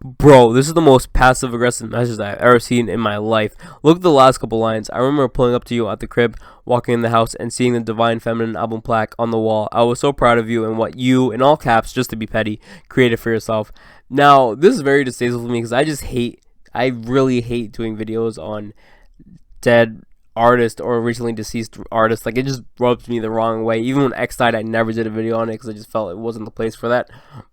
Bro, this is the most passive aggressive message I've ever seen in my life. Look at the last couple lines. I remember pulling up to you at the crib, walking in the house, and seeing the Divine Feminine album plaque on the wall. I was so proud of you and what you, in all caps, just to be petty, created for yourself. Now, this is very distasteful for me because I really hate doing videos on dead artists or recently deceased artists. Like, it just rubs me the wrong way. Even when X died, I never did a video on it because I just felt it wasn't the place for that.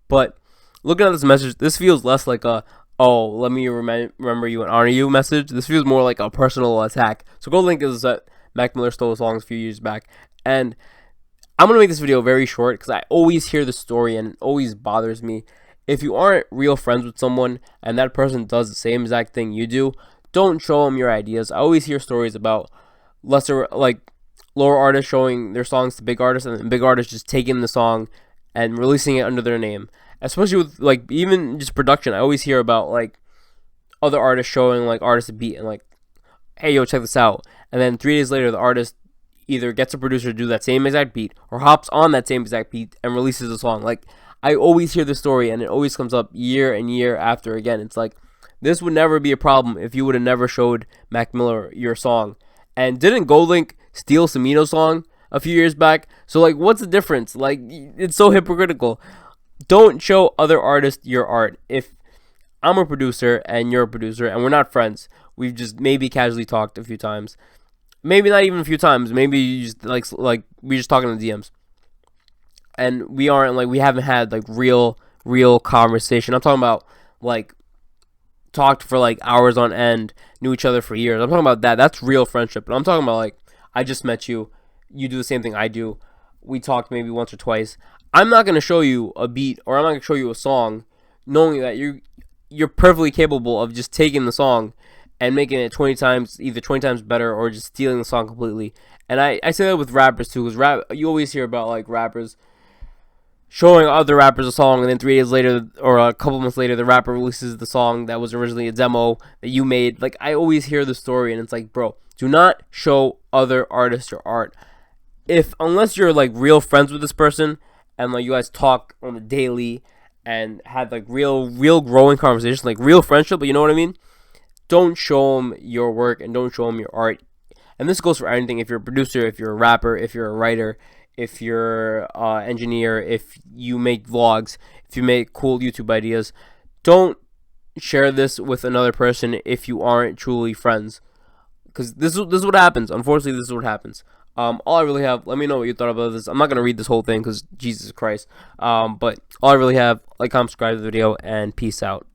But looking at this message, this feels less like a, oh, let me remember you and honor you message. This feels more like a personal attack. So GoldLink is that Macmiller stole songs a few years back. And I'm going to make this video very short because I always hear the story and it always bothers me. If you aren't real friends with someone and that person does the same exact thing you do, don't show them your ideas. I always hear stories about lower artists showing their songs to big artists and big artists just taking the song and releasing it under their name. Especially with like even just production, I always hear about like other artists showing like artists a beat and like, hey yo, check this out. And then 3 days later, the artist either gets a producer to do that same exact beat or hops on that same exact beat and releases a song. Like, I always hear this story and it always comes up year and year after again. It's like, this would never be a problem if you would have never showed Mac Miller your song. And didn't GoldLink steal Samino's song a few years back? So like, what's the difference? Like, it's so hypocritical. Don't show other artists your art. If I'm a producer and you're a producer and we're not friends, we've just maybe casually talked a few times, maybe not even a few times, maybe you just like we just talking in the DMs, and we haven't had like real conversation. I'm talking about like talked for like hours on end, knew each other for years. I'm talking about that. That's real friendship. But I'm talking about like, I just met you, you do the same thing I do, we talked maybe once or twice. I'm not going to show you a beat or I'm not going to show you a song knowing that you're perfectly capable of just taking the song and making it 20 times, either 20 times better or just stealing the song completely. And I say that with rappers too, because you always hear about like rappers showing other rappers a song and then 3 days later or a couple months later the rapper releases the song that was originally a demo that you made. Like, I always hear the story and it's like, bro, do not show other artists your art. Unless you're like real friends with this person and like you guys talk on the daily and had like real growing conversations, like real friendship, but you know what I mean? Don't show them your work and don't show them your art. And this goes for anything. If you're a producer, if you're a rapper, if you're a writer, if you're an engineer, if you make vlogs, if you make cool YouTube ideas, don't share this with another person if you aren't truly friends. Because this is what happens. Unfortunately, this is what happens. All I really have, let me know what you thought about this. I'm not going to read this whole thing because Jesus Christ. But all I really have, like, comment, subscribe to the video, and peace out.